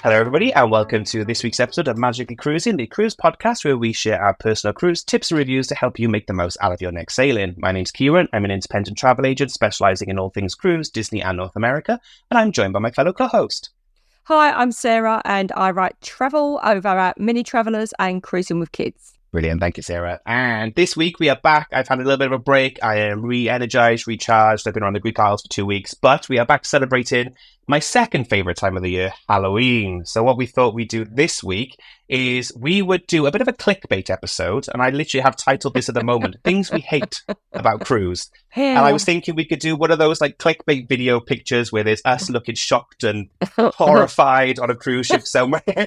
Hello, everybody, and welcome to this week's episode of Magically Cruising, the cruise podcast where we share our personal cruise tips and reviews to help you make the most out of your next sailing. My name's Kieran. I'm an independent travel agent specializing in all things cruise, Disney, and North America, and I'm joined by my fellow co-host. Hi, I'm Sarah, and I write travel over at Mini Travellers and Cruising with Kids. Brilliant. Thank you, Sarah. And this week we are back. I've had a little bit of a break. I am re-energized, recharged. I've been around the Greek Isles for 2 weeks, but we are back celebrating my second favorite time of the year, Halloween. So what we thought we'd do this week is we would do a bit of a clickbait episode, and I literally have titled this at the moment, Things We Hate About Cruise. And I was thinking we could do one of those like clickbait video pictures where there's us looking shocked and horrified on a cruise ship somewhere. And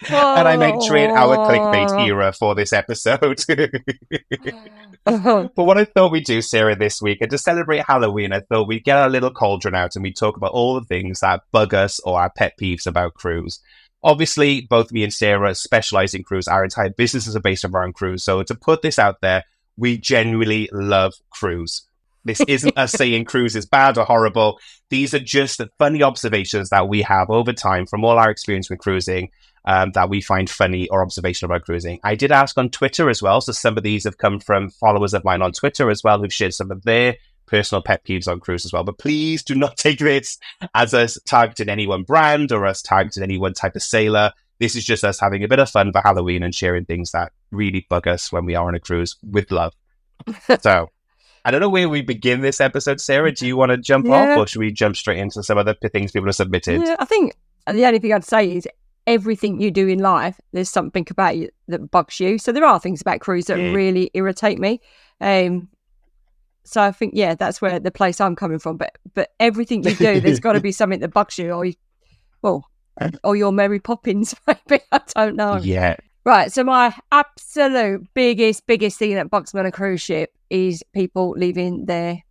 I might trade our clickbait era for this episode. But what I thought we'd do, Sarah, this week, and to celebrate Halloween, I thought we'd get our little cauldron out and we'd talk about all the things that bug us or our pet peeves about cruise. Obviously, both me and Sarah specialize in cruise. Our entire businesses are based around cruise. So to put this out there, we genuinely love cruise. This isn't us saying cruise is bad or horrible. These are just the funny observations that we have over time from all our experience with cruising that we find funny or observational about cruising. I did ask on Twitter as well. So some of these have come from followers of mine on Twitter as well who've shared some of their personal pet peeves on cruise as well. But please do not take this as us targeting any one brand or us targeting any one type of sailor. This is just us having a bit of fun for Halloween and sharing things that really bug us when we are on a cruise with love. So I don't know where we begin this episode, Sarah. Do you want to jump off or should we jump straight into some of the things people have submitted? Yeah, I think the only thing I'd say is everything you do in life, there's something about you that bugs you. So there are things about cruise that really irritate me. So I think, that's where the place I'm coming from. But everything you do, there's got to be something that bugs you, or your Mary Poppins, maybe. I don't know. Yeah. Right. So my absolute biggest thing that bugs me on a cruise ship is people leaving their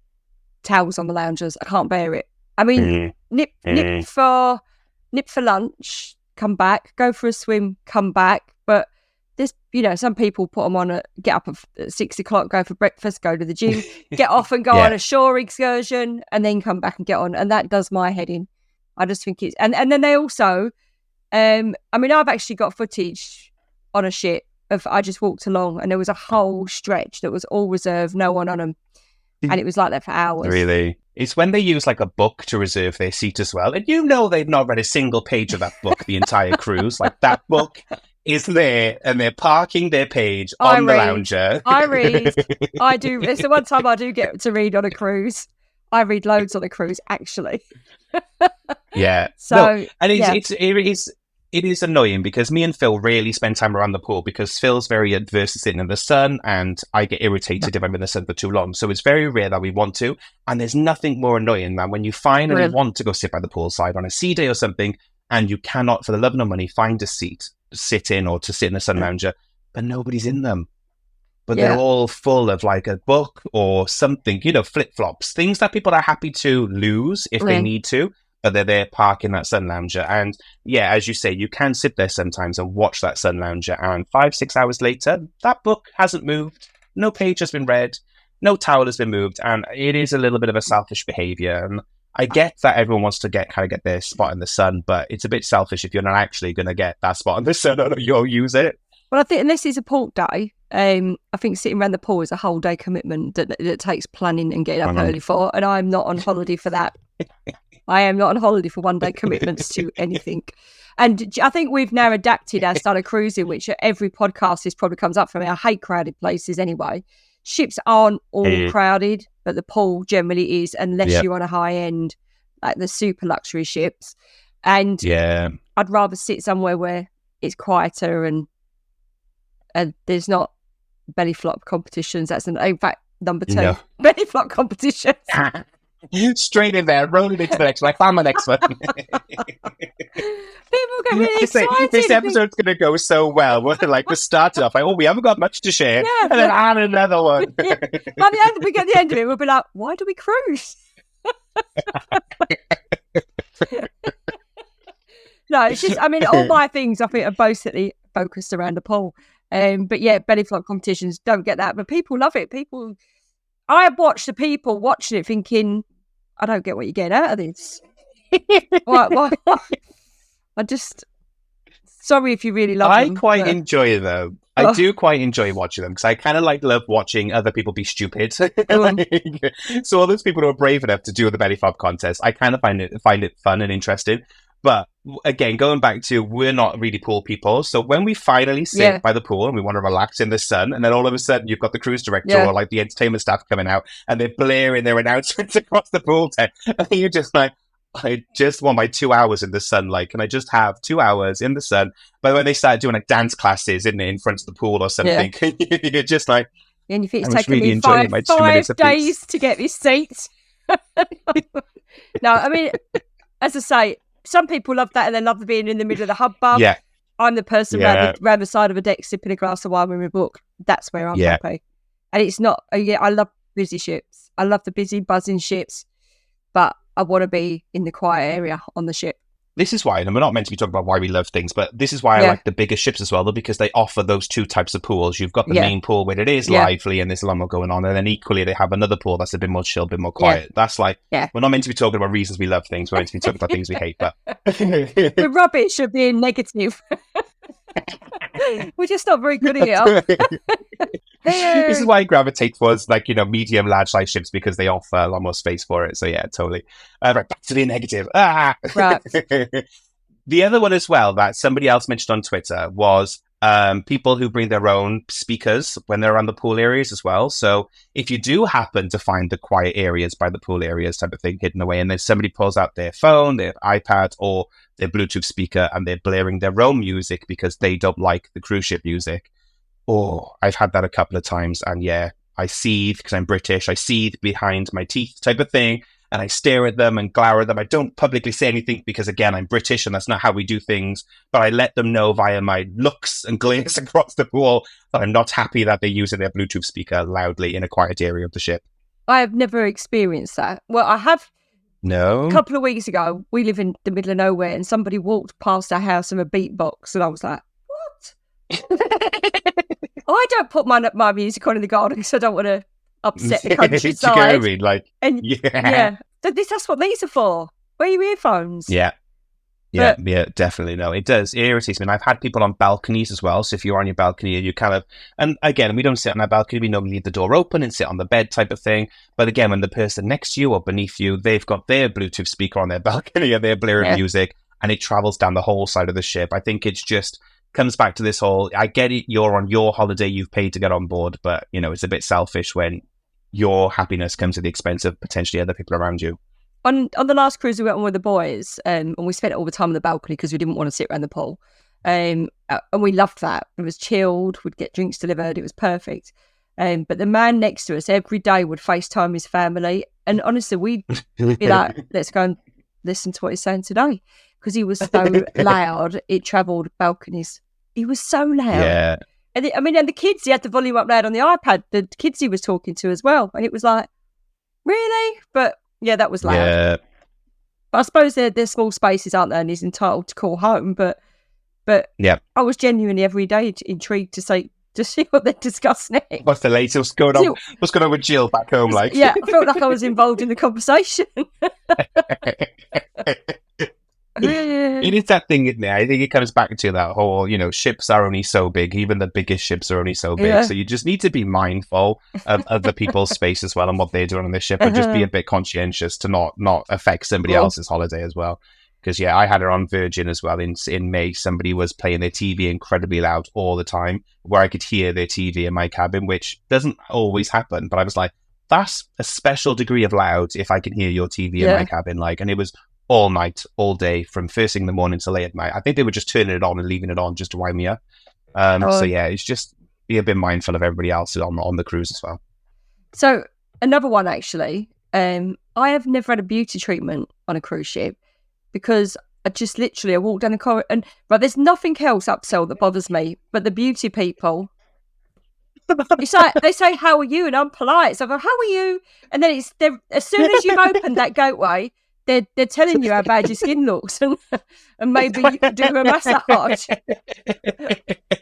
towels on the loungers. I can't bear it. I mean, nip for lunch, come back, go for a swim, come back. But there's, some people put them on get up at 6 o'clock, go for breakfast, go to the gym, get off and go on a shore excursion, and then come back and get on. And that does my head in. I just think it's, and then they also, I've actually got footage on a ship of, I just walked along and there was a whole stretch that was all reserved, no one on them. And it was like that for hours. Really? It's when they use like a book to reserve their seat as well. And they've not read a single page of that book the entire cruise. Like that book is there and they're parking their page on the lounger. I read. I do. It's the one time I do get to read on a cruise. I read loads on a cruise, actually. Yeah. So, no, and it is annoying because me and Phil rarely spend time around the pool because Phil's very adverse to sitting in the sun and I get irritated if I'm in the sun for too long. So it's very rare that we want to. And there's nothing more annoying than when you finally want to go sit by the poolside on a sea day or something and you cannot, for the love of no money, find a seat to sit in or to sit in a sun lounger, but nobody's in them. But they're all full of like a book or something, flip-flops, things that people are happy to lose if they need to. But they're there parking that sun lounger. And as you say, you can sit there sometimes and watch that sun lounger. And 5-6 hours later, that book hasn't moved. No page has been read. No towel has been moved. And it is a little bit of a selfish behavior. And I get that everyone wants to get their spot in the sun, but it's a bit selfish if you're not actually going to get that spot in the sun or you'll use it. Well, I think unless it's a port day, I think sitting around the pool is a whole day commitment that takes planning and getting up early for. And I'm not on holiday for that. I am not on holiday for one day commitments to anything. And I think we've now adapted our style of cruising, which at every podcast this probably comes up for me. I hate crowded places anyway. Ships aren't all crowded, but the pool generally is, unless you're on a high end, like the super luxury ships. And I'd rather sit somewhere where it's quieter and there's not belly flop competitions. That's in fact number 2. Belly flop competitions. Straight in there, rolling into the next one. I found my next one. People get really excited. This episode's going to go so well. We're starting off like, we haven't got much to share. And then add another one. By the end, we get the end of it, we'll be like, why do we cruise? No, it's just, all my things I think are basically focused around the pool. But belly flop competitions don't get that. But people love it. I watch the people watching it thinking, I don't get what you're getting out of this. Why? I just... Sorry if you really love them. I quite enjoy them. I do quite enjoy watching them because I kind of love watching other people be stupid. So all those people who are brave enough to do the belly flop contest, I kind of find it fun and interesting. But again, going back to, we're not really pool people. So when we finally sit by the pool and we want to relax in the sun, and then all of a sudden you've got the cruise director or like the entertainment staff coming out and they're blaring their announcements across the pool tent, and you're just like, I just want my 2 hours in the sun. Like, can I just have 2 hours in the sun? But when they start doing like dance classes in front of the pool or something, you're just like, and you think it's taken me five days to get this seat. No, I mean, as I say, some people love that and they love being in the middle of the hubbub. Yeah. I'm the person round the side of a deck sipping a glass of wine with my book. That's where I'm happy. And it's not, I love busy ships. I love the busy, buzzing ships, but I want to be in the quiet area on the ship. This is why, and we're not meant to be talking about why we love things, but this is why I like the bigger ships as well, though, because they offer those two types of pools. You've got the main pool where it is lively and there's a lot more going on, and then equally they have another pool that's a bit more chill, a bit more quiet. That's like, we're not meant to be talking about reasons we love things, we're meant to be talking about things we hate. But we're rubbish at being negative. We're just not very good at it. This is why I gravitate towards medium, large size ships, because they offer a lot more space for it. So yeah, totally. Right, back to the negative. Right. The other one as well that somebody else mentioned on Twitter was people who bring their own speakers when they're around the pool areas as well. So if you do happen to find the quiet areas by the pool areas type of thing hidden away, and then somebody pulls out their phone, their iPad, or their Bluetooth speaker, and they're blaring their own music because they don't like the cruise ship music. Oh, I've had that a couple of times, and I seethe because I'm British. I seethe behind my teeth type of thing, and I stare at them and glower at them. I don't publicly say anything because, again, I'm British and that's not how we do things, but I let them know via my looks and glares across the pool that I'm not happy that they're using their Bluetooth speaker loudly in a quiet area of the ship. I have never experienced that. Well, I have. No. A couple of weeks ago, we live in the middle of nowhere, and somebody walked past our house with a beatbox, and I was like, what? I don't put my music on in the garden because I don't want to upset the countryside. That's what these are for. Where are your earphones? Yeah, definitely. No, it does. It irritates me. And I've had people on balconies as well. So if you're on your balcony and you and again, we don't sit on our balcony. We normally leave the door open and sit on the bed type of thing. But again, when the person next to you or beneath you, they've got their Bluetooth speaker on their balcony and they're blaring music, and it travels down the whole side of the ship. I think it's just comes back to this whole, I get it, you're on your holiday, you've paid to get on board, but it's a bit selfish when your happiness comes at the expense of potentially other people around you. On the last cruise we went on with the boys, and we spent all the time on the balcony because we didn't want to sit around the pool, and we loved that. It was chilled, we'd get drinks delivered, it was perfect. But the man next to us every day would FaceTime his family, and honestly we'd be like, let's go and listen to what he's saying today, because he was so loud it travelled balconies. He was so loud. And the kids, he had the volume up loud on the iPad, the kids he was talking to as well, and it was like, really? But that was loud. But I suppose they're small spaces, aren't they, and he's entitled to call home, but I was genuinely every day intrigued to see what they're discussing next. What's the latest? What's going on with Jill back home? I felt like I was involved in the conversation. It is that thing, isn't it? I think it comes back to that whole, ships are only so big. Even the biggest ships are only so big. So you just need to be mindful of other people's space as well and what they're doing on the ship, and just be a bit conscientious to not affect somebody else's holiday as well. Because I had her on Virgin as well in May. Somebody was playing their TV incredibly loud all the time, where I could hear their TV in my cabin, which doesn't always happen. But I was like, that's a special degree of loud if I can hear your TV in my cabin. And it was all night, all day, from first thing in the morning to late at night. I think they were just turning it on and leaving it on just to wind me up. It's just be a bit mindful of everybody else on the cruise as well. So another one, actually, I have never had a beauty treatment on a cruise ship, because I walk down the corridor and there's nothing else upsell that bothers me but the beauty people. It's like they say, "How are you?" and I'm polite, so I go, "How are you?" and then as soon as you've opened that gateway, they're telling you how bad your skin looks, and maybe you could do a massage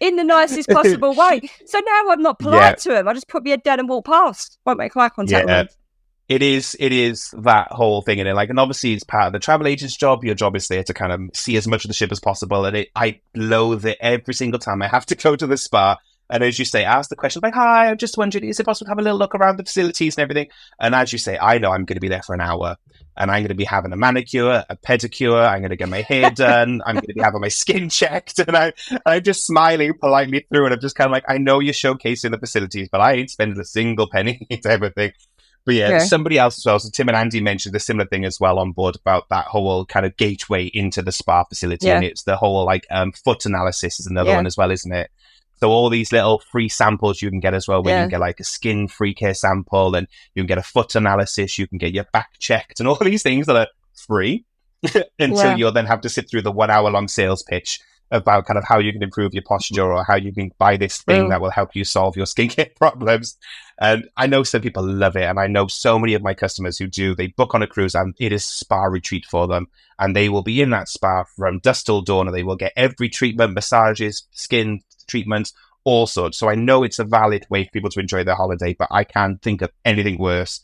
in the nicest possible way. So now I'm not polite to them. I just put my head down and walk past. Won't make eye contact with them. It is that whole thing in it. Like, and obviously it's part of the travel agent's job. Your job is there to kind of see as much of the ship as possible. And I loathe it every single time I have to go to the spa. And as you say, ask the question like, hi, I'm just wondering, is it possible to have a little look around the facilities and everything? And as you say, I know I'm going to be there for an hour and I'm going to be having a manicure, a pedicure. I'm going to get my hair done. I'm going to be having my skin checked. And I'm just smiling politely through it. I'm just kind of like, I know you're showcasing the facilities, but I ain't spending a single penny to everything. But yeah, somebody else as well. So Tim and Andy mentioned a similar thing as well on board about that whole kind of gateway into the spa facility. And it's the whole like foot analysis is another one as well, isn't it? So all these little free samples you can get as well, where you can get like a skin free care sample and you can get a foot analysis, you can get your back checked and all these things that are free until you'll then have to sit through the 1 hour long sales pitch about kind of how you can improve your posture or how you can buy this thing that will help you solve your skincare problems. And I know some people love it. And I know so many of my customers who do, they book on a cruise and it is spa retreat for them. And they will be in that spa from dusk till dawn and they will get every treatment, massages, skin treatments, all sorts. So I know it's a valid way for people to enjoy their holiday, but I can't think of anything worse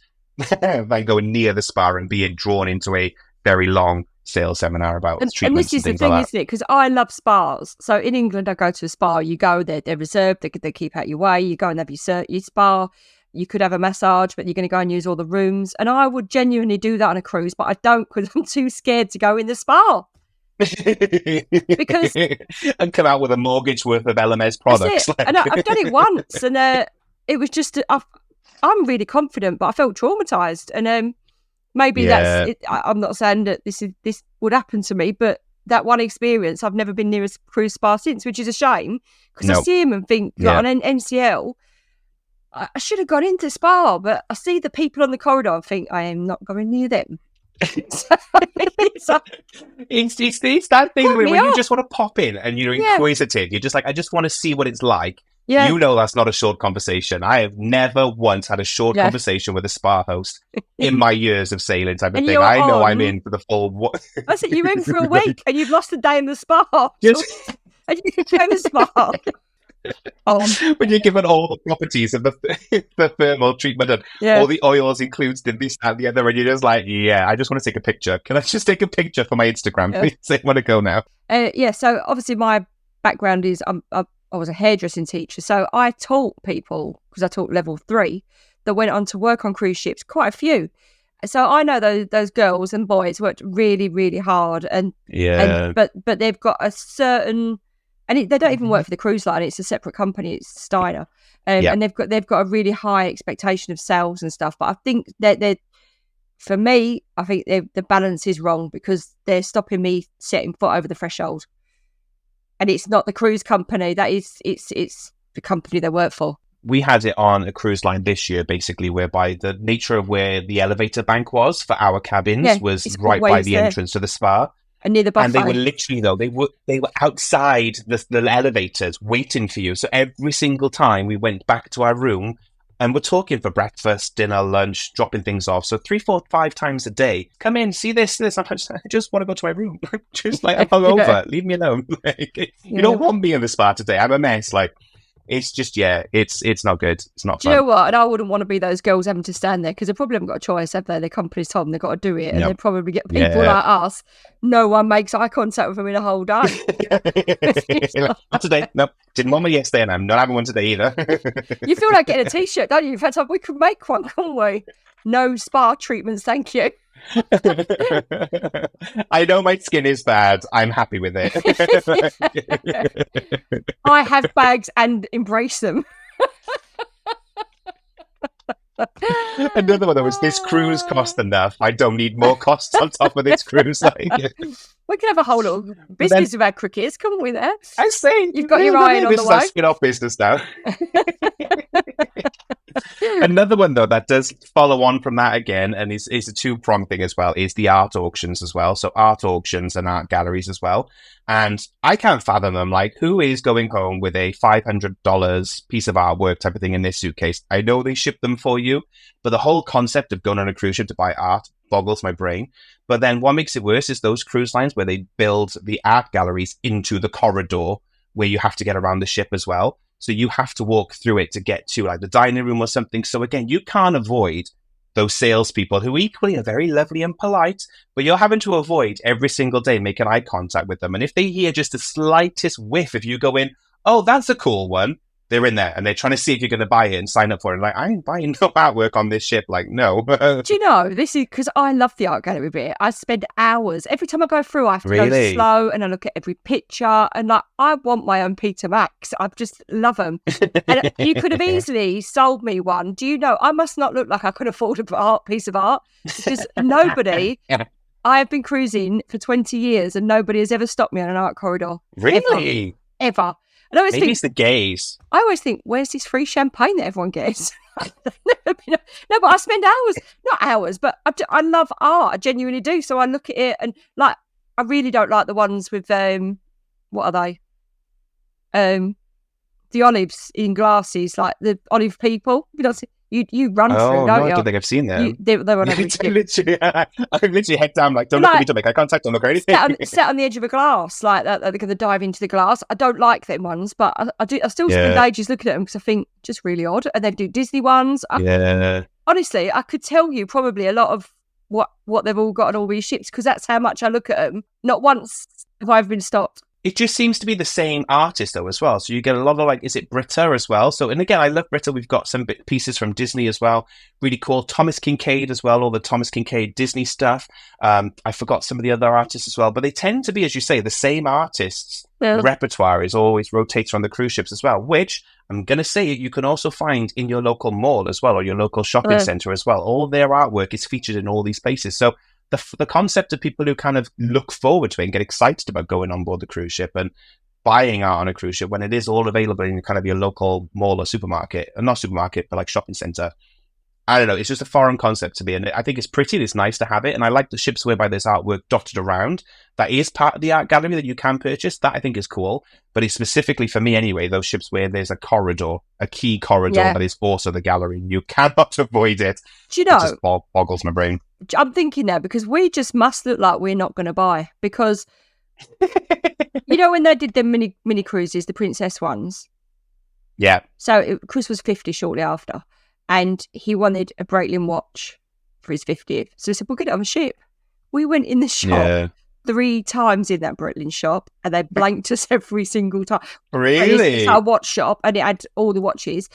than going near the spa and being drawn into a very long sales seminar about treatments and this is the thing, isn't it? Because I love spas. So in England, I go to a spa. You go there, they're reserved. They keep out your way. You go and have your spa. You could have a massage, but you're going to go and use all the rooms. And I would genuinely do that on a cruise, but I don't because I'm too scared to go in the spa. Because and come out with a mortgage worth of LMS products. And I've done it once, and it was just I'm really confident, but I felt traumatized, and maybe that's it. I'm not saying that this would happen to me, but that one experience, I've never been near a cruise spa since, which is a shame because I see him and think like, on an NCL, I should have gone into spa, but I see the people on the corridor and think I am not going near them. It's that thing where you just want to pop in and you're inquisitive. You're just like, I just want to see what it's like. Yeah. You know that's not a short conversation. I have never once had a short conversation with a spa host in my years of sailing type of thing. I know I'm in for the full... I said, you're in for a week and you've lost a day in the spa. And you can go to the spa. When you're given all the properties of the thermal treatment and all the oils included in this and the other, and you're just like, I just want to take a picture. Can I just take a picture for my Instagram? Please, I want to go now. So obviously my background is I was a hairdressing teacher, so I taught people, because I taught level 3, that went on to work on cruise ships, quite a few. So I know those girls and boys worked really, really hard, but they've got a certain... And they don't even work for the cruise line; it's a separate company. It's Steiner, and they've got a really high expectation of sales and stuff. But I think that for me, I think the balance is wrong because they're stopping me setting foot over the threshold. And it's not the cruise company; it's the company they work for. We had it on a cruise line this year, basically, whereby the nature of where the elevator bank was for our cabins was right by the entrance to the spa. And near the buffet. And they were literally, though, they were outside the elevators waiting for you. So every single time we went back to our room and we're talking for breakfast, dinner, lunch, dropping things off. So 3, 4, 5 times a day. Come in, see this. I just want to go to my room. Just like, I'm hungover. Leave me alone. You don't want me in the spa today. I'm a mess. Like, it's just, it's not good. It's not fun. Do you know what? And I wouldn't want to be those girls having to stand there because they probably haven't got a choice, have they? The company's told them they've got to do it. And they probably get people like us. No one makes eye contact with them in a whole day. Not today. No, didn't want me yesterday and I'm not having one today either. You feel like getting a t-shirt, don't you? In fact, we could make one, couldn't we? No spa treatments, thank you. I know my skin is bad. I'm happy with it. I have bags and embrace them. Another one that was, this cruise cost enough. I don't need more costs on top of this cruise. We can have a whole little business with our crickets, couldn't we there? I say. You've got your eye on the way. This is our spin-off business now. Another one, though, that does follow on from that again, and is a two-pronged thing as well, is the art auctions as well. So art auctions and art galleries as well. And I can't fathom them. Like, who is going home with a $500 piece of artwork type of thing in this suitcase? I know they ship them for you, but the whole concept of going on a cruise ship to buy art boggles my brain. But then what makes it worse is those cruise lines where they build the art galleries into the corridor where you have to get around the ship as well. So you have to walk through it to get to like the dining room or something. So again, you can't avoid those salespeople who equally are very lovely and polite, but you're having to avoid every single day making eye contact with them. And if they hear just the slightest whiff, if you go in, oh, that's a cool one, they're in there and they're trying to see if you're going to buy it and sign up for it. Like, I ain't buying no artwork on this ship. Like, no. Do you know, this is because I love the art gallery bit. I spend hours. Every time I go through, I have to go slow and I look at every picture. And like, I want my own Peter Max. I just love them. And you could have easily sold me one. Do you know, I must not look like I could afford a piece of art because nobody... I have been cruising for 20 years and nobody has ever stopped me on an art corridor. Really? Ever. And I always Maybe it's the gays. I always think, where's this free champagne that everyone gets? No, but I spend hours, not hours, but I love art. I genuinely do. So I look at it and like, I really don't like the ones with, what are they? The olives in glasses, like the olive people. You run through, don't you? I don't think I've seen them. They're on every I literally head down, like, don't look at me, don't make eye contact, don't look at anything. Sat on the edge of a glass, like that, they're going to dive into the glass. I don't like them ones, but I still spend ages looking at them because I think just really odd. And they do Disney ones. Honestly, I could tell you probably a lot of what they've all got on all these ships because that's how much I look at them. Not once have I ever been stopped. It just seems to be the same artist, though, as well. So you get a lot of, like, is it Britta as well? So, and again, I love Britta. We've got some pieces from Disney as well. Really cool. Thomas Kincaid as well, all the Thomas Kincaid Disney stuff. I forgot some of the other artists as well. But they tend to be, as you say, the same artists. The repertoire is always rotates on the cruise ships as well, which I'm going to say you can also find in your local mall as well, or your local shopping centre as well. All their artwork is featured in all these places. So the concept of people who kind of look forward to it and get excited about going on board the cruise ship and buying art on a cruise ship when it is all available in kind of your local mall or supermarket, or not supermarket, but like shopping centre. I don't know. It's just a foreign concept to me. And I think it's pretty. It's nice to have it. And I like the ships whereby there's artwork dotted around. That is part of the art gallery that you can purchase. That I think is cool. But it's specifically for me anyway, those ships where there's a corridor, a key corridor that is also the gallery. You cannot avoid it. Do you know? It just boggles my brain. I'm thinking now because we just must look like we're not going to buy because, you know, when they did the mini cruises, the princess ones. Yeah. So Chris was 50 shortly after. And he wanted a Breitling watch for his 50th. So he said, we'll get it on a ship. We went in the shop 3 times in that Breitling shop and they blanked us every single time. Really? It's our watch shop and it had all the watches.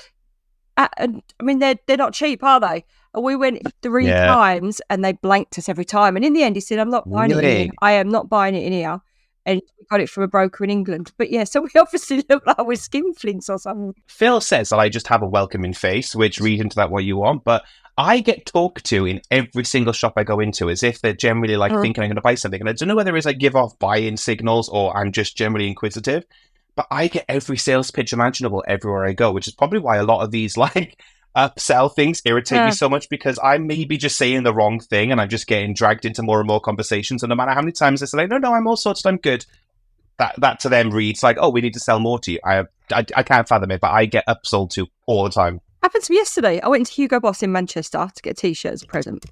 And I mean, they're not cheap, are they? And we went 3 times and they blanked us every time. And in the end, he said, I'm not buying it in here. I am not buying it in here. And we got it from a broker in England. But yeah, so we obviously look like we're skinflints or something. Phil says that I just have a welcoming face, which read into that what you want. But I get talked to in every single shop I go into as if they're generally like thinking I'm going to buy something. And I don't know whether it's I give off buy-in signals or I'm just generally inquisitive. But I get every sales pitch imaginable everywhere I go, which is probably why a lot of these like upsell things irritate me so much because I may be just saying the wrong thing and I'm just getting dragged into more and more conversations. And no matter how many times I say, like, no, I'm all sorts, I'm good. That to them reads like, oh, we need to sell more to you. I can't fathom it, but I get upsold to all the time. Happened to me yesterday. I went to Hugo Boss in Manchester to get a t-shirt as a present.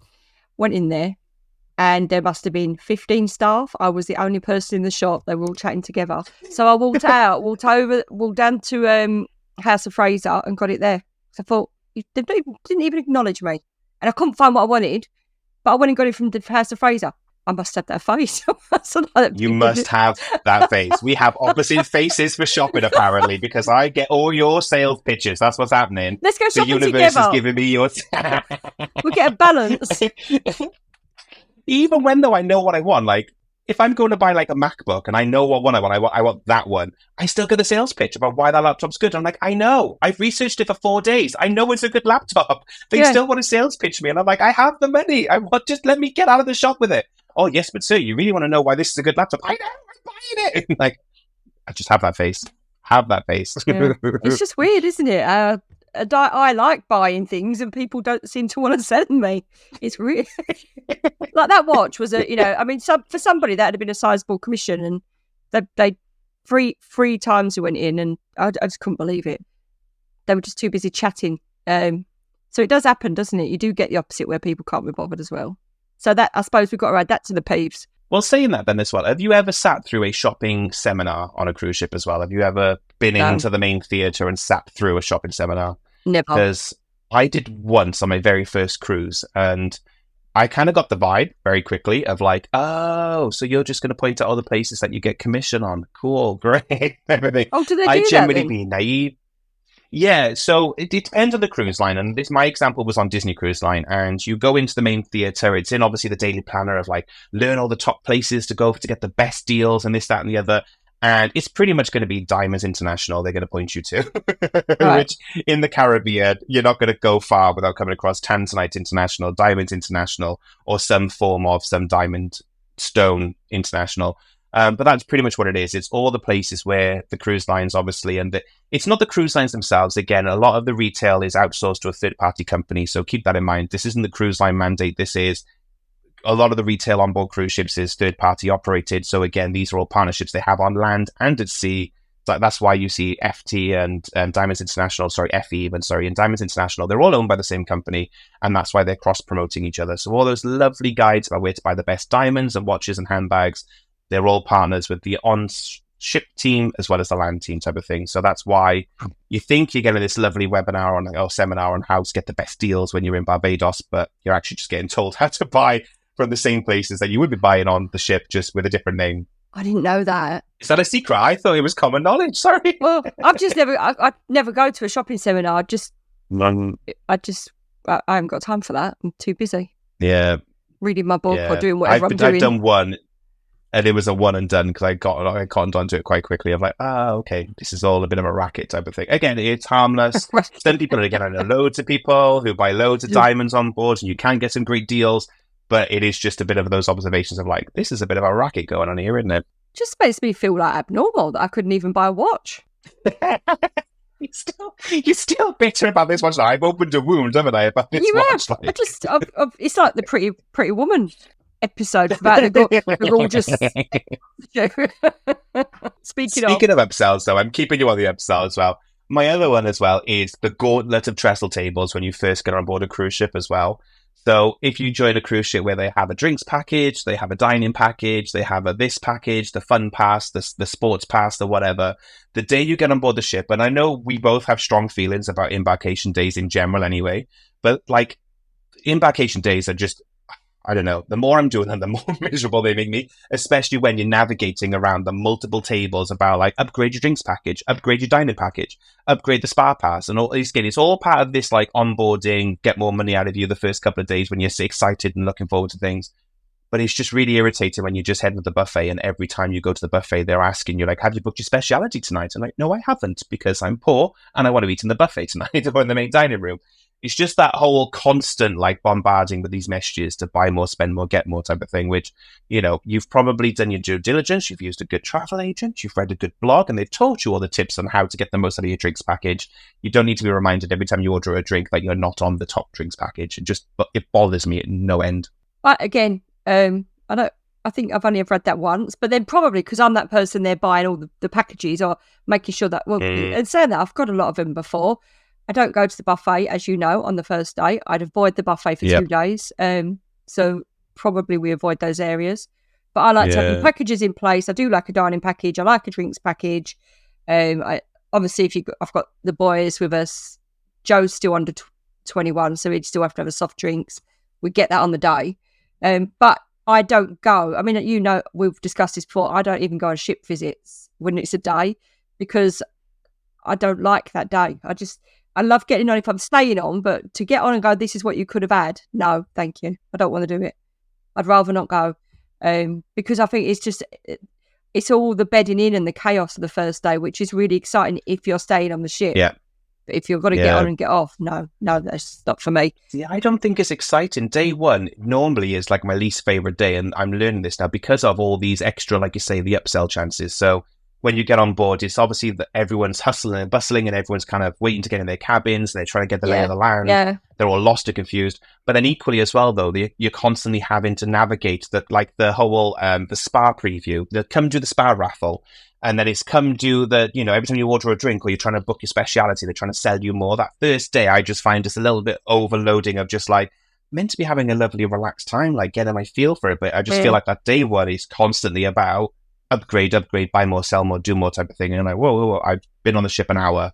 Went in there and there must have been 15 staff. I was the only person in the shop. They were all chatting together. So I walked out, walked down to House of Fraser and got it there. So I thought, they didn't even acknowledge me. And I couldn't find what I wanted, but I went and got it from the House of Fraser. I must have that face. You must have that face. We have opposite faces for shopping, apparently, because I get all your sales pitches. That's what's happening. Let's go shopping together. The universe together. is giving me yours. We get a balance. Even when, though, I know what I want, like, if I'm going to buy like a MacBook and I know what one I want that one, I still get a sales pitch about why that laptop's good. I'm like, I know. I've researched it for 4 days. I know it's a good laptop. They still want to sales pitch me. And I'm like, I have the money. Just let me get out of the shop with it. Oh, yes, but sir, you really want to know why this is a good laptop? I know. I'm buying it. Like, I just have that face. Yeah. It's just weird, isn't it? I like buying things and people don't seem to want to sell me. It's really like that watch was for somebody that had been a sizable commission and they three times we went in and I just couldn't believe it. They were just too busy chatting. So it does happen, doesn't it? You do get the opposite where people can't be bothered as well. So that, I suppose we've got to add that to the peeves. Well, saying that then as well, have you ever sat through a shopping seminar on a cruise ship as well? Have you ever been into the main theatre and sat through a shopping seminar? Never. Because I did once on my very first cruise, and I kind of got the vibe very quickly of like, oh, so you're just going to point out all the places that you get commission on. Cool, great, everything. Oh, do they I do that generally then? be naive. Yeah, so it depends on the cruise line, and my example was on Disney Cruise Line, and you go into the main theater. It's in obviously the daily planner of like learn all the top places to go to get the best deals and this, that, and the other. And it's pretty much going to be Diamonds International they're going to point you to, Right. which in the Caribbean, you're not going to go far without coming across Tanzanite International, Diamonds International, or some form of some diamond stone international. But that's pretty much what it is. It's all the places where the cruise lines, obviously, and it's not the cruise lines themselves. Again, a lot of the retail is outsourced to a third-party company, so keep that in mind. This isn't the cruise line mandate. This is a lot of the retail on board cruise ships is third-party operated. So again, these are all partnerships they have on land and at sea. So that's why you see FT and Diamonds International, FE even, and Diamonds International, they're all owned by the same company, and that's why they're cross-promoting each other. So all those lovely guides about where to buy the best diamonds and watches and handbags, they're all partners with the on-ship team as well as the land team type of thing. So that's why you think you're getting this lovely webinar or seminar on how to get the best deals when you're in Barbados, but you're actually just getting told how to buy from the same places that you would be buying on the ship, just with a different name. I didn't know that. Is that a secret? I thought it was common knowledge. Sorry. Well, I never go to a shopping seminar. I haven't got time for that. I'm too busy. Yeah. Reading my book or doing whatever I'm doing. I've done one, and it was a one and done because I cottoned onto it quite quickly. I'm like, okay, this is all a bit of a racket type of thing. Again, it's harmless. Some people, again, I know loads of people who buy loads of diamonds on board, and you can get some great deals. But it is just a bit of those observations of like, this is a bit of a racket going on here, isn't it? Just makes me feel like abnormal that I couldn't even buy a watch. You're still bitter about this watch. I've opened a wound, haven't I, about this watch? Like. It's like the Pretty Woman episode about the gorgeous. Speaking of upsells, though, I'm keeping you on the upsell as well. My other one as well is the gauntlet of trestle tables when you first get on board a cruise ship as well. So if you join a cruise ship where they have a drinks package, they have a dining package, they have a this package, the fun pass, the sports pass, the whatever, the day you get on board the ship, and I know we both have strong feelings about embarkation days in general anyway, but like embarkation days are just, I don't know, the more I'm doing them, the more miserable they make me, especially when you're navigating around the multiple tables about like upgrade your drinks package, upgrade your dining package, upgrade the spa pass, and all these things. It's all part of this like onboarding, get more money out of you the first couple of days when you're so excited and looking forward to things. But it's just really irritating when you just head to the buffet and every time you go to the buffet, they're asking you like, have you booked your speciality tonight? And like, no, I haven't because I'm poor and I want to eat in the buffet tonight or in the main dining room. It's just that whole constant like bombarding with these messages to buy more, spend more, get more type of thing, which, you know, you've probably done your due diligence. You've used a good travel agent. You've read a good blog and they've told you all the tips on how to get the most out of your drinks package. You don't need to be reminded every time you order a drink that you're not on the top drinks package. It bothers me at no end. But again, I think I've only ever read that once, but then probably because I'm that person there buying all the packages or making sure that, and saying that I've got a lot of them before. I don't go to the buffet, as you know, on the first day. I'd avoid the buffet for 2 days. So probably we avoid those areas. But I like to have the packages in place. I do like a dining package. I like a drinks package. Obviously, I've got the boys with us. Joe's still under 21, so he'd still have to have a soft drinks. We get that on the day. But I don't go. I mean, you know, we've discussed this before. I don't even go on ship visits when it's a day because I don't like that day. I love getting on if I'm staying on, but to get on and go, this is what you could have had. No, thank you. I don't want to do it. I'd rather not go because I think it's all the bedding in and the chaos of the first day, which is really exciting if you're staying on the ship. Yeah. But if you've got to get on and get off, no, that's not for me. Yeah, I don't think it's exciting. Day one normally is like my least favorite day, and I'm learning this now because of all these extra, like you say, the upsell chances. So when you get on board, it's obviously that everyone's hustling and bustling and everyone's kind of waiting to get in their cabins and they're trying to get the lay of the land. Yeah. They're all lost and confused. But then equally as well, though, you're constantly having to navigate that, like the whole, the spa preview, the come do the spa raffle. And then it's come do the, you know, every time you order a drink or you're trying to book your speciality, they're trying to sell you more. That first day, I just find just a little bit overloading of just like, meant to be having a lovely relaxed time, like getting my feel for it. But I just feel like that day one is constantly about upgrade, buy more, sell more, do more type of thing. And I'm like, whoa, I've been on the ship an hour.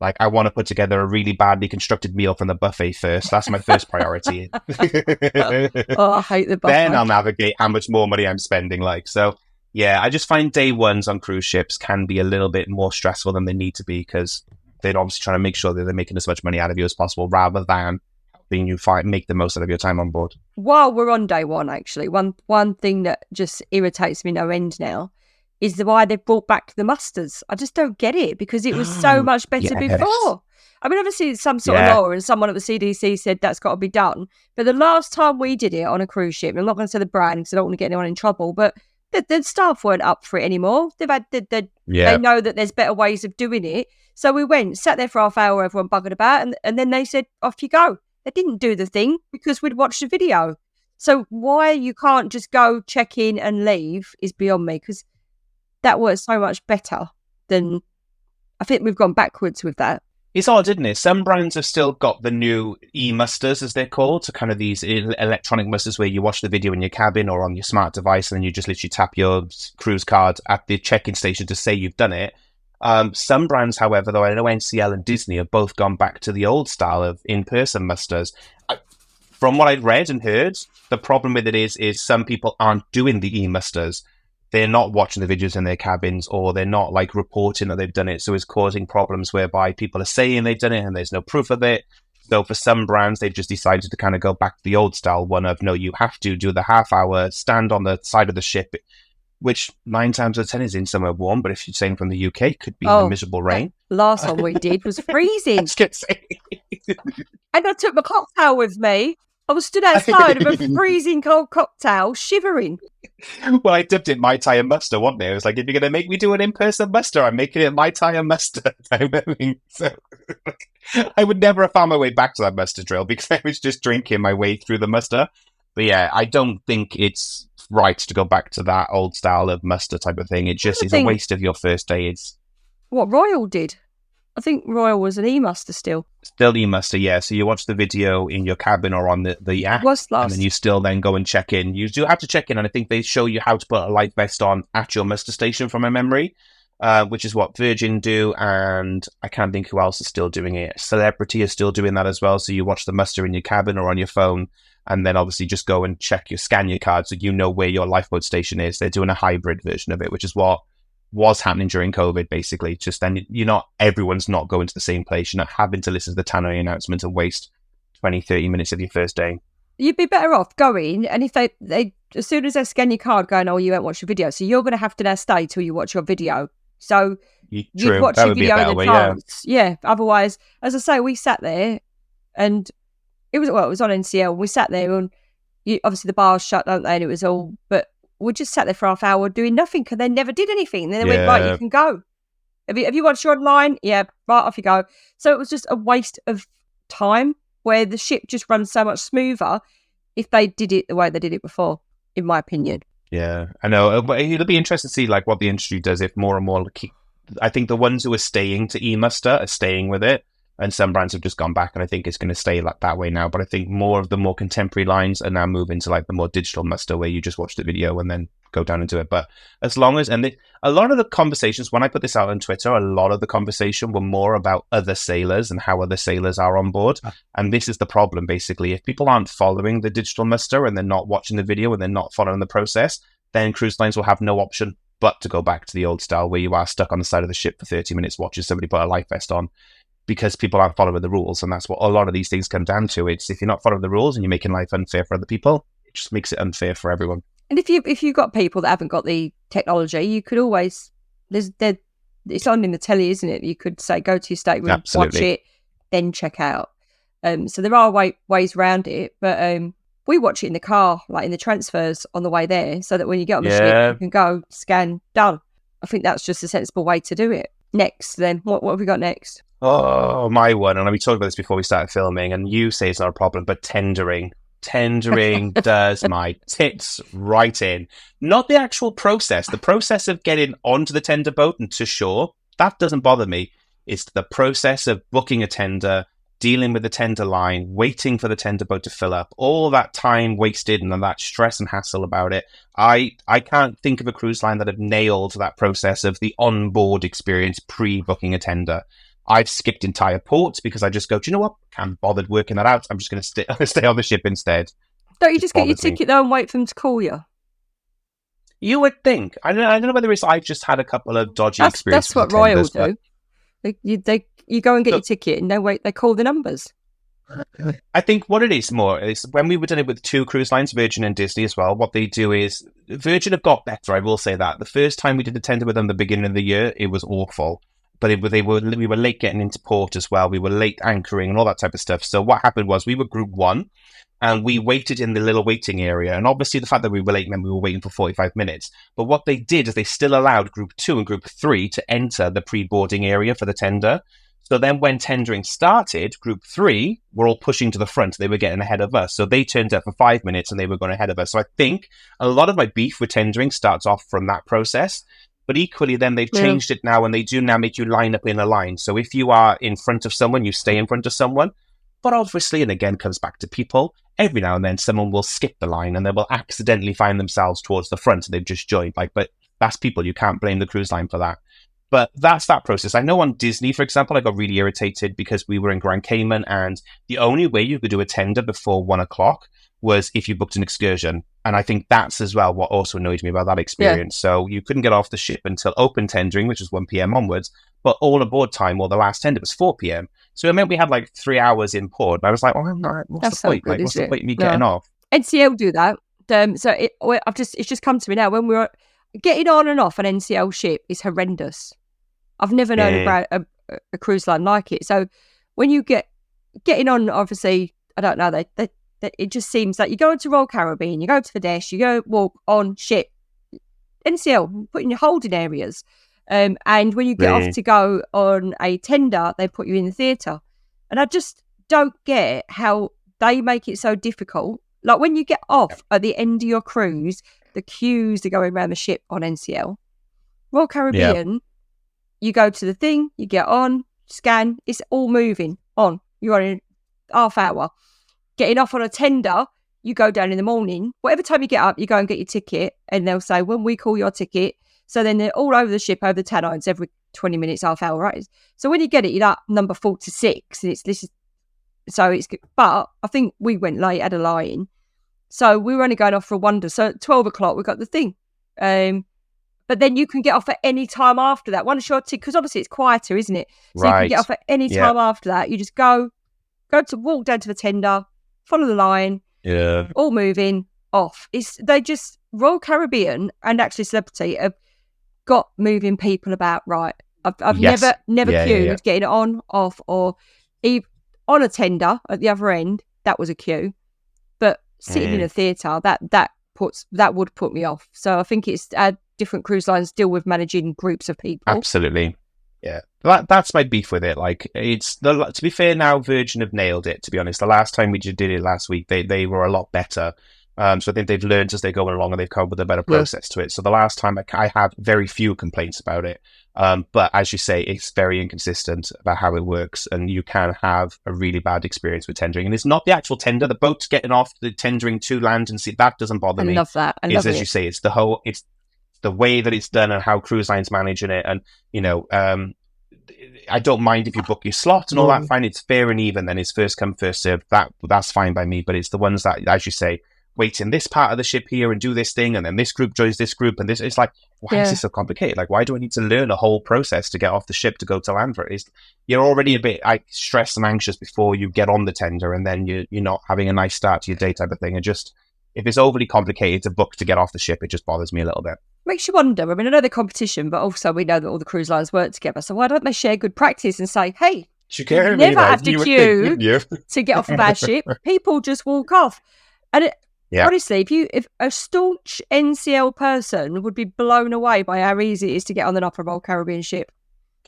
Like, I want to put together a really badly constructed meal from the buffet first. That's my first priority. Oh, I hate the buffet. Then I'll navigate how much more money I'm spending. Like, so yeah, I just find day ones on cruise ships can be a little bit more stressful than they need to be, because they're obviously trying to make sure that they're making as much money out of you as possible, rather than helping you make the most out of your time on board. While we're on day one, actually, one thing that just irritates me no end now is why they've brought back the musters. I just don't get it, because it was so much better before. I mean, obviously it's some sort of law, and someone at the CDC said that's got to be done. But the last time we did it on a cruise ship, and I'm not going to say the brand because I don't want to get anyone in trouble, but the staff weren't up for it anymore. They know that there's better ways of doing it. So we went, sat there for half hour, everyone buggered about, and then they said, off you go. They didn't do the thing because we'd watched the video. So why you can't just go, check in and leave is beyond me, because that works so much better than... I think we've gone backwards with that. It's odd, isn't it? Some brands have still got the new e-musters, as they're called, so kind of these electronic musters where you watch the video in your cabin or on your smart device, and then you just literally tap your cruise card at the check-in station to say you've done it. Some brands, however, though, I know NCL and Disney have both gone back to the old style of in-person musters. From what I've read and heard, the problem with it is some people aren't doing the e-musters. They're not watching the videos in their cabins, or they're not like reporting that they've done it. So it's causing problems whereby people are saying they've done it and there's no proof of it. So for some brands, they've just decided to kind of go back to the old style one of, no, you have to do the half hour, stand on the side of the ship, which 9 times out of 10 is in somewhere warm. But if you're saying from the UK, it could be in the miserable rain. Last one we did was freezing. And I took my cocktail with me. I was stood outside of a freezing cold cocktail, shivering. Well, I dipped it Mai Tai and mustard, wasn't it? It was like, if you're going to make me do an in-person muster, I'm making it Mai Tai and mustard. I mean, so I would never have found my way back to that muster drill, because I was just drinking my way through the muster. But yeah, I don't think it's right to go back to that old style of muster type of thing. It just is a waste of your first day. It's what Royal did. I think Royal was an e-muster still. Still e-muster, yeah. So you watch the video in your cabin or on the app, and then you still then go and check in. You do have to check in, and I think they show you how to put a life vest on at your muster station from my memory, which is what Virgin do, and I can't think who else is still doing it. Celebrity is still doing that as well. So you watch the muster in your cabin or on your phone, and then obviously just go and scan your card so you know where your lifeboat station is. They're doing a hybrid version of it, which is what was happening during COVID, basically. Just then, everyone's not going to the same place. You're not having to listen to the tannoy announcement and waste 20, 30 minutes of your first day. You'd be better off going, and if they as soon as they scan your card, going, oh, you won't watch your video, so you're going to have to now stay till you watch your video. So you'd watch your video in advance. Yeah. Otherwise, as I say, we sat there, and it was on NCL. We sat there, and obviously the bars shut, don't they? And it was all, but we just sat there for half hour doing nothing, because they never did anything. And then they went, right, you can go. Have you watched your online? Yeah, right, off you go. So it was just a waste of time, where the ship just runs so much smoother if they did it the way they did it before, in my opinion. Yeah, I know. But it'll be interesting to see like what the industry does if more and more I think the ones who are staying to e-muster are staying with it, and some brands have just gone back, and I think it's going to stay like that way now. But I think more of the more contemporary lines are now moving to like the more digital muster, where you just watch the video and then go down into it. But as long as, a lot of the conversations, when I put this out on Twitter, a lot of the conversation were more about other sailors and how other sailors are on board. And this is the problem, basically. If people aren't following the digital muster, and they're not watching the video, and they're not following the process, then cruise lines will have no option but to go back to the old style, where you are stuck on the side of the ship for 30 minutes watching somebody put a life vest on, because people aren't following the rules. And that's what a lot of these things come down to. It's if you're not following the rules and you're making life unfair for other people, it just makes it unfair for everyone. And if you've got people that haven't got the technology, you could always, it's on in the telly, isn't it? You could say, go to your stateroom, Absolutely. watch it, then check out. So there are ways around it, but we watch it in the car, like in the transfers on the way there, so that when you get on the ship, you can go, scan, done. I think that's just a sensible way to do it. Next, then, what have we got next? Oh, my one, and we talked about this before we started filming, and you say it's not a problem, but tendering. Tendering does my tits right in. Not the actual process. The process of getting onto the tender boat and to shore, that doesn't bother me. It's the process of booking a tender, dealing with the tender line, waiting for the tender boat to fill up, all that time wasted and that stress and hassle about it. I can't think of a cruise line that have nailed that process of the onboard experience pre-booking a tender. I've skipped entire ports because I just go, do you know what? Can't bothered working that out. I'm just going to stay on the ship instead. Don't you just get your ticket though and wait for them to call you? You would think. I don't know whether it's I've just had a couple of dodgy experiences. That's what Royal do. You go and get your ticket and they call the numbers. I think what it is more is when we were doing it with 2 cruise lines, Virgin and Disney as well, what they do is Virgin have got better, I will say that. The first time we did the tender with them at the beginning of the year, it was awful. But we were late getting into port as well. We were late anchoring and all that type of stuff. So what happened was we were group 1 and we waited in the little waiting area. And obviously the fact that we were late meant we were waiting for 45 minutes. But what they did is they still allowed group 2 and group 3 to enter the pre-boarding area for the tender. So then when tendering started, group 3 were all pushing to the front. They were getting ahead of us. So they turned up for 5 minutes and they were going ahead of us. So I think a lot of my beef with tendering starts off from that process. But equally, then they've changed it now, and they do now make you line up in a line. So if you are in front of someone, you stay in front of someone. But obviously, and again, comes back to people, every now and then someone will skip the line and they will accidentally find themselves towards the front and they've just joined. But that's people. You can't blame the cruise line for that. But that's that process. I know on Disney, for example, I got really irritated because we were in Grand Cayman and the only way you could do a tender before 1 o'clock was if you booked an excursion. And I think that's as well what also annoyed me about that experience. Yeah. So you couldn't get off the ship until open tendering, which was 1 p.m. onwards, but all aboard time or the last tender was 4 p.m. So it meant we had like 3 hours in port. And I was like, what's the point? Good, what's the point of me getting off? NCL do that. It's just come to me now when we were getting on and off an NCL ship is horrendous. I've never known about a cruise line like it. So when you getting on, obviously, I don't know, it just seems like you go into Royal Caribbean, you go to the desk, you go walk on ship, NCL, put in your holding areas. And when you get off to go on a tender, they put you in the theatre. And I just don't get how they make it so difficult. Like when you get off at the end of your cruise, the queues are going around the ship on NCL. Royal Caribbean, you go to the thing, you get on, scan, it's all moving on. You're in half hour. Getting off on a tender, you go down in the morning. Whatever time you get up, you go and get your ticket, and they'll say, when we call your ticket. So then they're all over the ship, over the Tannines, every 20 minutes, half hour, right? So when you get it, you're at number 46, and but I think we went late, had a lie-in. So we were only going off for a wonder. So at 12 o'clock, we got the thing. But then you can get off at any time after that. Once your ticket, because obviously it's quieter, isn't it? So you can get off at any time after that. You just walk down to the tender, follow the line, all moving off. Royal Caribbean and actually Celebrity have got moving people about right. I've never queued getting on, off, or even on a tender at the other end. That was a queue, but sitting in a theatre that would put me off. So I think it's different cruise lines deal with managing groups of people. Absolutely. Yeah, that's my beef with it. Like, to be fair, now Virgin have nailed it. To be honest, the last time we did it last week, they were a lot better. So I think they've learned as they go along, and they've come up with a better process to it. So the last time I have very few complaints about it. But as you say, it's very inconsistent about how it works, and you can have a really bad experience with tendering. And it's not the actual tender, the boat's getting off, the tendering to land and see, that doesn't bother me. I love that. As you say, it's the way that it's done and how cruise lines managing it. And, I don't mind if you book your slot and all that, fine. It's fair and even, then it's first come, first served. That's fine by me. But it's the ones that, as you say, wait in this part of the ship here and do this thing, and then this group joins this group, and this, it's like, why is this so complicated? Like, why do I need to learn a whole process to get off the ship to go to land for it? You're already a bit stressed and anxious before you get on the tender, and then you're not having a nice start to your day type of thing. And just, if it's overly complicated to book to get off the ship, it just bothers me a little bit. Makes you wonder. I mean, I know they're competition, but also we know that all the cruise lines work together. So why don't they share good practice and say, hey, you never have to queue to get off of our ship. People just walk off. And honestly, if a staunch NCL person would be blown away by how easy it is to get on and off a Royal Caribbean ship.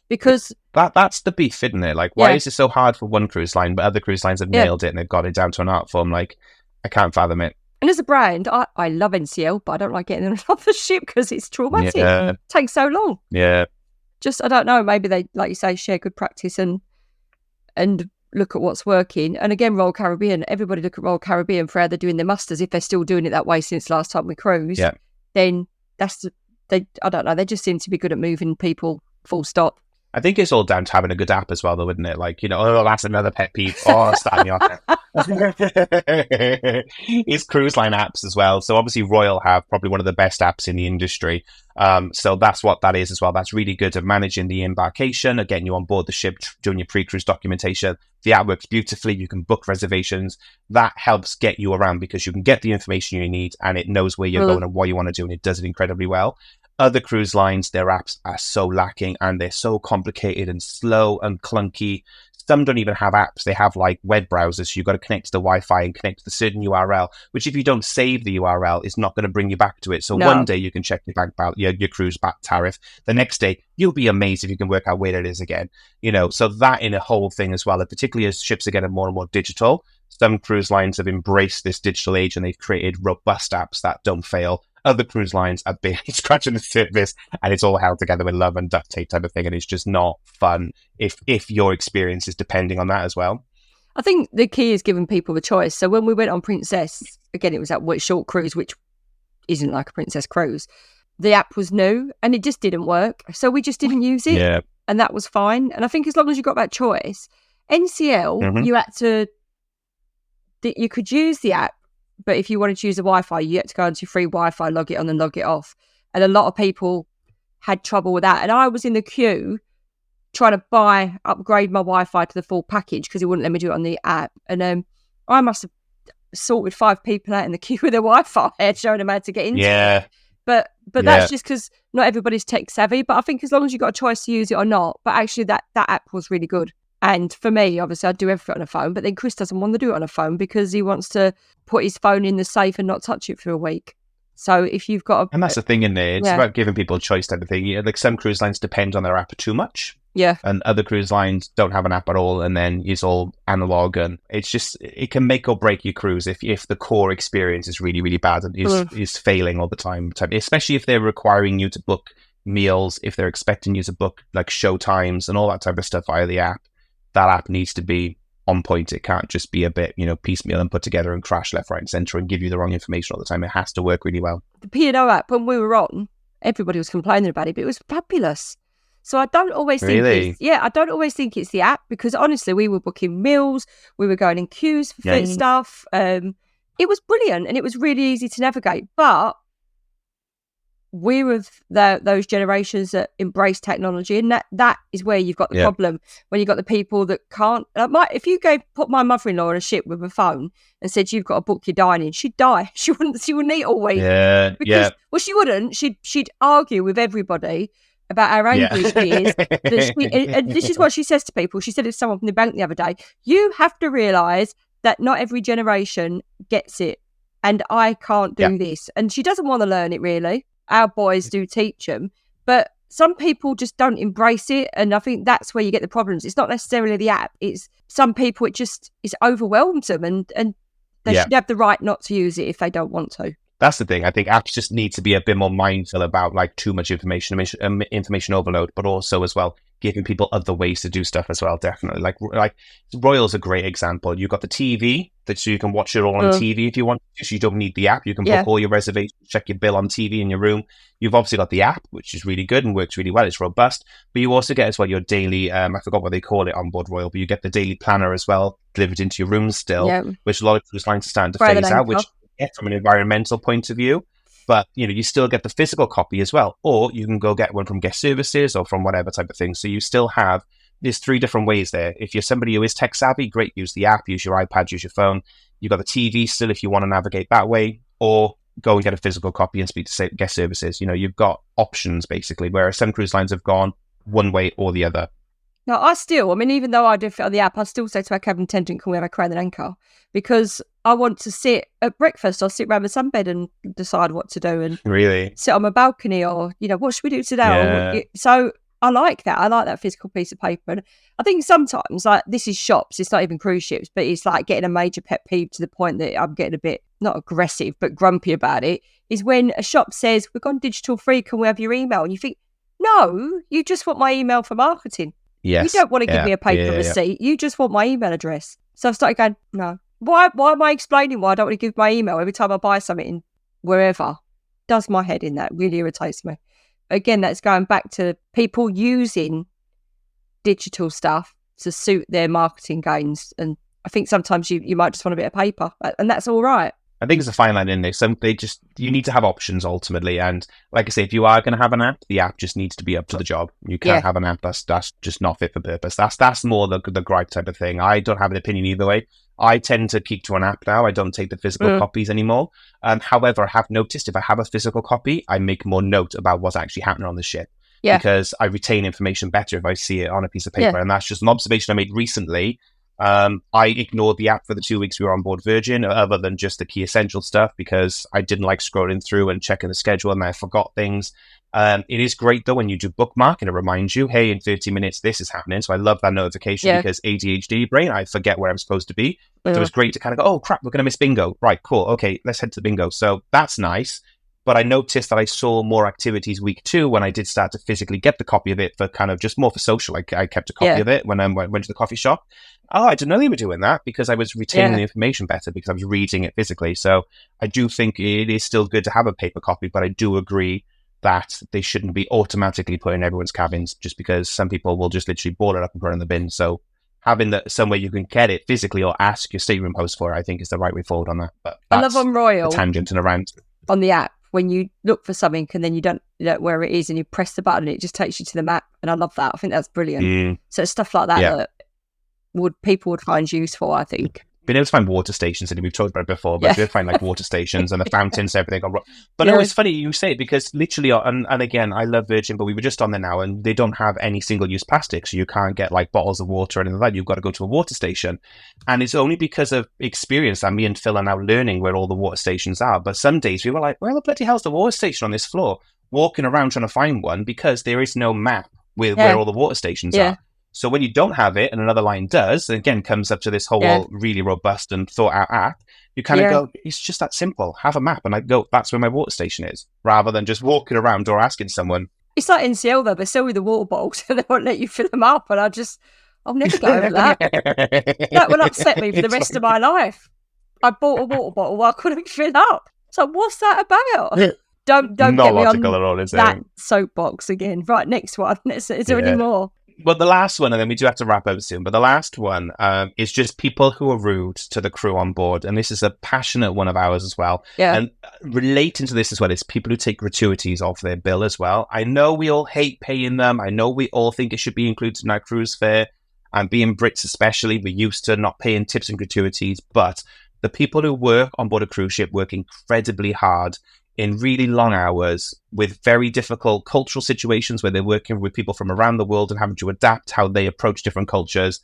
Because that's the beef, isn't it? Like, why is it so hard for one cruise line, but other cruise lines have nailed it and they've got it down to an art form? Like, I can't fathom it. And as a brand, I love NCL, but I don't like getting on off the ship because it's traumatic. It takes so long. Yeah. Just, I don't know, maybe they, like you say, share good practice and look at what's working. And again, Royal Caribbean, everybody look at Royal Caribbean for how they're doing their musters. If they're still doing it that way since last time we cruised, then I don't know, they just seem to be good at moving people, full stop. I think it's all down to having a good app as well, though, isn't it? Like, oh, that's another pet peeve. Oh, start me off. It's cruise line apps as well. So obviously Royal have probably one of the best apps in the industry. So that's what that is as well. That's really good at managing the embarkation, at getting you on board the ship, doing your pre-cruise documentation. The app works beautifully. You can book reservations. That helps get you around because you can get the information you need and it knows where you're going and what you want to do, and it does it incredibly well. Other cruise lines, their apps are so lacking and they're so complicated and slow and clunky. Some don't even have apps. They have like web browsers. So you've got to connect to the Wi-Fi and connect to the certain URL, which if you don't save the URL, it's not going to bring you back to it. So one day you can check your bank balance, your cruise back tariff. The next day, you'll be amazed if you can work out where it is again. So that in a whole thing as well, and particularly as ships are getting more and more digital, some cruise lines have embraced this digital age and they've created robust apps that don't fail. Other cruise lines are barely scratching the surface and it's all held together with love and duct tape type of thing. And it's just not fun if your experience is depending on that as well. I think the key is giving people the choice. So when we went on Princess, again, it was that short cruise, which isn't like a Princess cruise. The app was new and it just didn't work. So we just didn't use it. Yeah. And that was fine. And I think as long as you got that choice, NCL, you could use the app. But if you wanted to use the Wi-Fi, you had to go into free Wi-Fi, log it on and log it off. And a lot of people had trouble with that. And I was in the queue trying to upgrade my Wi-Fi to the full package because it wouldn't let me do it on the app. And I must have sorted 5 people out in the queue with their Wi-Fi, showing them how to get into it. But that's just because not everybody's tech savvy. But I think as long as you've got a choice to use it or not, but actually that app was really good. And for me, obviously, I do everything on a phone, but then Chris doesn't want to do it on a phone because he wants to put his phone in the safe and not touch it for a week. So if you've got and that's the thing in there, it's about giving people a choice type of thing. Like some cruise lines depend on their app too much. Yeah. And other cruise lines don't have an app at all, and then it's all analog, and it's just, it can make or break your cruise if the core experience is really, really bad and is failing all the time, especially if they're requiring you to book meals, if they're expecting you to book like show times and all that type of stuff via the app. That app needs to be on point. It can't just be a bit, piecemeal and put together and crash left, right, and centre and give you the wrong information all the time. It has to work really well. The P&O app, when we were on, everybody was complaining about it, but it was fabulous. So I don't always think I don't always think it's the app because honestly, we were booking meals, we were going in queues for fit stuff. It was brilliant and it was really easy to navigate. But we're of those generations that embrace technology, and that is where you've got the problem, when you've got the people that can't. If you put my mother-in-law on a ship with a phone and said you've got to book your dining, she'd die. She wouldn't eat all week. Well, she wouldn't. She'd argue with everybody about how angry she is. And this is what she says to people. She said it to someone from the bank the other day. You have to realise that not every generation gets it, and I can't do this. And she doesn't want to learn it really. Our boys do teach them, but some people just don't embrace it. And I think that's where you get the problems. It's not necessarily the app. It's some people, it overwhelms them and they should have the right not to use it if they don't want to. That's the thing. I think apps just need to be a bit more mindful about like too much information overload, but also as well giving people other ways to do stuff as well. Definitely, like Royal's a great example. You've got the TV so you can watch it all on TV if you want to. So you don't need the app. You can book all your reservations, check your bill on TV in your room. You've obviously got the app, which is really good and works really well. It's robust, but you also get as well your daily. I forgot what they call it on board Royal, but you get the daily planner as well delivered into your room still, which a lot of cruise lines are starting to phase out. Which from an environmental point of view, but you still get the physical copy as well, or you can go get one from guest services or from whatever type of thing. So you still have, there's 3 different ways there. If you're somebody who is tech savvy, great, use the app, use your iPad, use your phone. You've got the TV still if you want to navigate that way, or go and get a physical copy and speak to guest services. You've got options basically, whereas some cruise lines have gone one way or the other. No, even though I do fit on the app, I still say to our cabin attendant, can we have a crown and anchor? Because I want to sit at breakfast or sit around the sunbed and decide what to do and really sit on my balcony or, what should we do today? So I like that. I like that physical piece of paper. And I think sometimes, like, this is shops, it's not even cruise ships, but it's like getting a major pet peeve to the point that I'm getting a bit, not aggressive, but grumpy about it, is when a shop says, we've gone digital free, can we have your email? And you think, no, you just want my email for marketing. Yes. You don't want to give me a paper receipt. You just want my email address. So I've started going, no. Why am I explaining why I don't want to give my email every time I buy something wherever? Does my head in. That really irritates me. Again, that's going back to people using digital stuff to suit their marketing gains. And I think sometimes you might just want a bit of paper, and that's all right. I think it's a fine line in there. You need to have options ultimately. And like I say, if you are going to have an app, the app just needs to be up to the job. You can't have an app that's just not fit for purpose. That's more the gripe type of thing. I don't have an opinion either way. I tend to keep to an app now. I don't take the physical copies anymore. However, I have noticed if I have a physical copy, I make more note about what's actually happening on the ship. Yeah. Because I retain information better if I see it on a piece of paper. Yeah. And that's just an observation I made recently. I ignored the app for the 2 weeks we were on board Virgin, other than just the key essential stuff, because I didn't like scrolling through and checking the schedule, and I forgot things. It is great though when you do bookmark and it reminds you, hey, in 30 minutes this is happening. So I love that notification because ADHD brain, I forget where I'm supposed to be. So it's great to kind of go, oh crap, we're going to miss bingo. Right, cool. Okay, let's head to bingo. So that's nice. But I noticed that I saw more activities week 2 when I did start to physically get the copy of it for kind of just more for social. I kept a copy of it when I went to the coffee shop. Oh, I didn't know they were doing that because I was retaining the information better because I was reading it physically. So I do think it is still good to have a paper copy, but I do agree that they shouldn't be automatically put in everyone's cabins just because some people will just literally ball it up and put it in the bin. So having somewhere you can get it physically or ask your stateroom host for it, I think is the right way forward on that. But I love on Royal a tangent and a rant on the app. When you look for something and then you don't know where it is and you press the button, it just takes you to the map. And I love that. I think that's brilliant. So it's stuff like that that people would find useful, I think. Being able to find water stations, and we've talked about it before, but you'll find like water stations and the fountains, everything. But no, it's funny you say it because literally, and again, I love Virgin, but we were just on there now and they don't have any single-use plastic. So you can't get like bottles of water or anything like that. You've got to go to a water station. And it's only because of experience that me and Phil are now learning where all the water stations are. But some days we were like, where the bloody hell's the water station on this floor? Walking around trying to find one because there is no map with where all the water stations are. So when you don't have it and another line does, and again, comes up to this whole really robust and thought out app, you kind of go, it's just that simple. Have a map. And I go, that's where my water station is, rather than just walking around or asking someone. It's like NCL though, they sell you the water bottles and they won't let you fill them up. And I'll never go over that. That will upset me for the rest of my life. I bought a water bottle I couldn't fill up. So what's that about? Don't get me on that soapbox again. Right, next one. Is there any more? Well, the last one, and then we do have to wrap up soon, but the last one is just people who are rude to the crew on board. And this is a passionate one of ours as well. Yeah. And relating to this as well is people who take gratuities off their bill as well. I know we all hate paying them. I know we all think it should be included in our cruise fare. And being Brits especially, we're used to not paying tips and gratuities. But the people who work on board a cruise ship work incredibly hard in really long hours with very difficult cultural situations where they're working with people from around the world and having to adapt how they approach different cultures.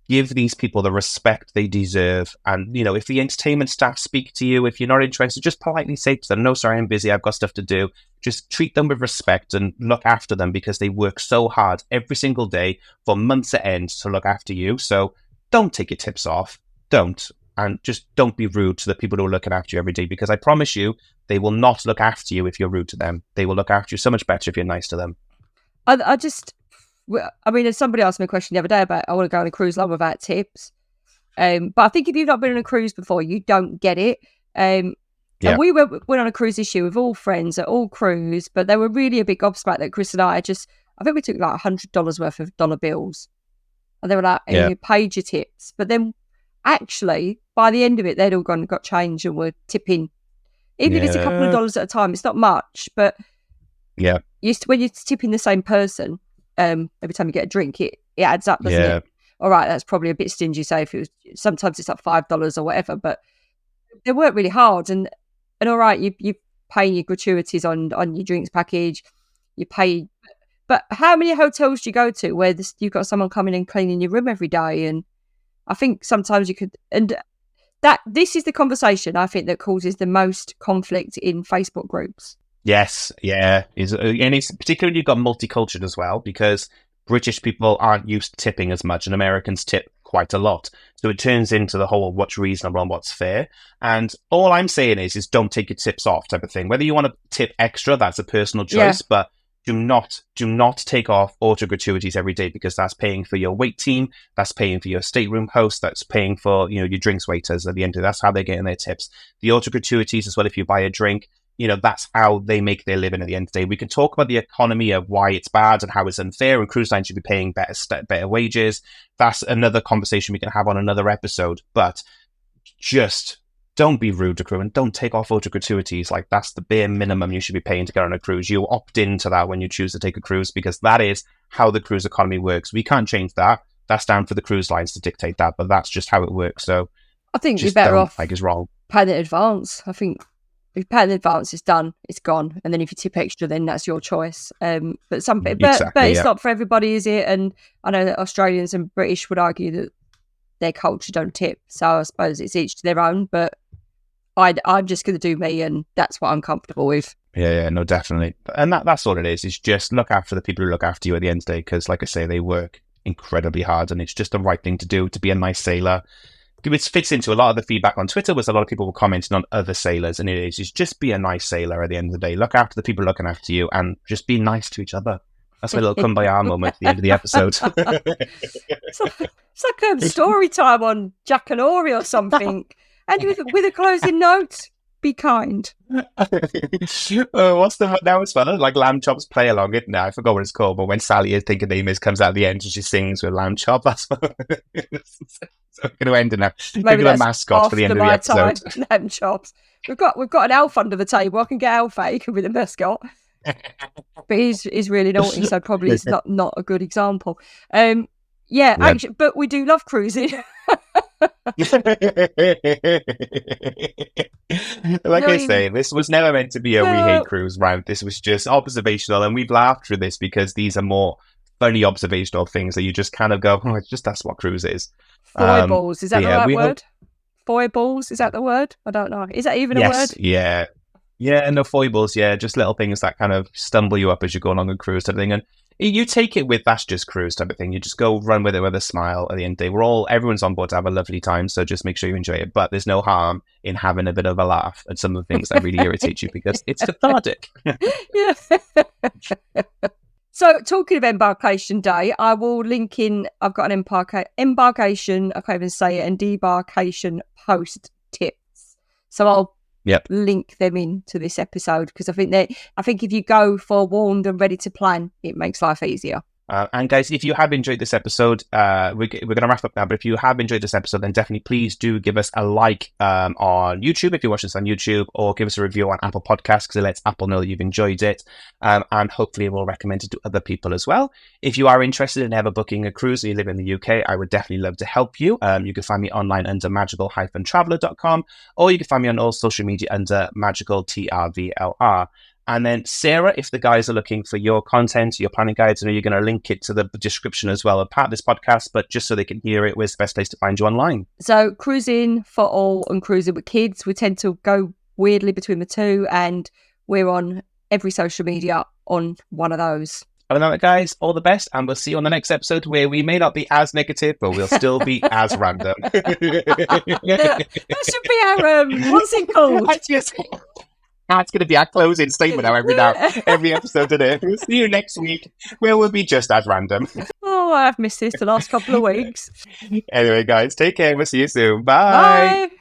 Give these people the respect they deserve. And, you know, if the entertainment staff speak to you, if you're not interested, just politely say to them, no, sorry, I'm busy. I've got stuff to do. Just treat them with respect and look after them because they work so hard every single day for months at end to look after you. So don't take your tips off. Don't. And just don't be rude to the people who are looking after you every day, because I promise you, they will not look after you if you're rude to them. They will look after you so much better if you're nice to them. I mean, somebody asked me a question the other day about, I want to go on a cruise line without tips. But I think if you've not been on a cruise before, you don't get it. And we went on a cruise this year with all friends at all cruise, but they were really a big gobsmack that Chris and I think we took like $100 worth of dollar bills. And they were like, and you paid your tips. But then actually, by the end of it, they'd all gone and got change and were tipping. Even if it's a couple of dollars at a time, it's not much. But when you're tipping the same person, every time you get a drink, it adds up, doesn't it? All right, that's probably a bit stingy. Say if it was, sometimes it's like $5 or whatever, but they work really hard. And all right, you pay your gratuities on your drinks package. You pay, but how many hotels do you go to where you've got someone coming and cleaning your room every day? And I think sometimes you could, and this is the conversation I think that causes the most conflict in Facebook groups. Yes, and it's particularly you've got multicultural as well, because British people aren't used to tipping as much and Americans tip quite a lot. So it turns into the whole what's reasonable and what's fair. And all I'm saying is don't take your tips off type of thing. Whether you want to tip extra, that's a personal choice, but do not take off auto gratuities every day, because that's paying for your wait team, that's paying for your stateroom host, that's paying for your drinks waiters at the end of it. That's how they're getting their tips. The auto gratuities as well, if you buy a drink, that's how they make their living at the end of the day. We can talk about the economy of why it's bad and how it's unfair, and cruise lines should be paying better wages. That's another conversation we can have on another episode. But just don't be rude to crew and don't take off auto gratuities. Like, that's the bare minimum you should be paying to get on a cruise. You opt into that when you choose to take a cruise, because that is how the cruise economy works. We can't change that. That's down for the cruise lines to dictate that, but that's just how it works. So I think you're better off it's wrong. Paying in advance. I think if you pay in advance, it's done, it's gone. And then if you tip extra, then that's your choice. But it's not for everybody, is it? And I know that Australians and British would argue that their culture don't tip. So I suppose it's each to their own, but I'm just going to do me, and that's what I'm comfortable with. Yeah, no, definitely. And that's all it is. It's just look after the people who look after you at the end of the day, because like I say, they work incredibly hard, and it's just the right thing to do, to be a nice sailor. It fits into a lot of the feedback on Twitter, was a lot of people were commenting on other sailors, and it's just be a nice sailor at the end of the day. Look after the people looking after you, and just be nice to each other. That's my little kumbaya moment at the end of the episode. It's like story time on Jack and Ori or something. And with a closing note, be kind. What's the one now as well? Like Lamb Chop's Play Along, isn't it? I forgot what it's called, but when Sally, I think her name is, comes out at the end and she sings with Lamb Chop, that's what so we're going to end it now. Maybe that's a mascot for the end of the episode. Time. Lamb Chops. We've got an elf under the table. I can get Alfie with a mascot. But he's really naughty, so probably it's not a good example. Actually, but we do love cruising. I say, this was never meant to be a we hate cruise rant. This was just observational, and we've laughed through this because these are more funny observational things that you just kind of go, that's what cruise is. Foibles, is that the right word? Foibles, is that the word? I don't know. Is that even a word? Yeah, no, foibles, just little things that kind of stumble you up as you go along a cruise type of thing. And you take it with, that's just cruise type of thing. You just go run with it with a smile at the end of the day. Everyone's on board to have a lovely time, so just make sure you enjoy it. But there's no harm in having a bit of a laugh at some of the things that really irritate you, because it's cathartic. Yeah. So, talking of Embarkation Day, I will link in, I've got an embarkation, I can't even say it, and debarkation post tips. So I'll link them into this episode, because I think if you go forewarned and ready to plan, it makes life easier. And guys, if you have enjoyed this episode, we're going to wrap up now, but if you have enjoyed this episode, then definitely please do give us a like on YouTube if you're watching this on YouTube, or give us a review on Apple Podcasts, because it lets Apple know that you've enjoyed it, and hopefully we'll recommend it to other people as well. If you are interested in ever booking a cruise and you live in the UK, I would definitely love to help you. You can find me online under magical-traveller.com, or you can find me on all social media under magical_TRVLR. And then, Sarah, if the guys are looking for your content, your planning guides, I know you're going to link it to the description as well of part of this podcast, but just so they can hear it, where's the best place to find you online? So, Cruising for All and Cruising with Kids, we tend to go weirdly between the two, and we're on every social media on one of those. Other than that, guys, all the best, and we'll see you on the next episode, where we may not be as negative, but we'll still be as random. That should be our, what's it called? That's going to be our closing statement now, every episode today. We'll see you next week, where we'll be just as random. Oh, I've missed this the last couple of weeks. Anyway, guys, take care. We'll see you soon. Bye. Bye.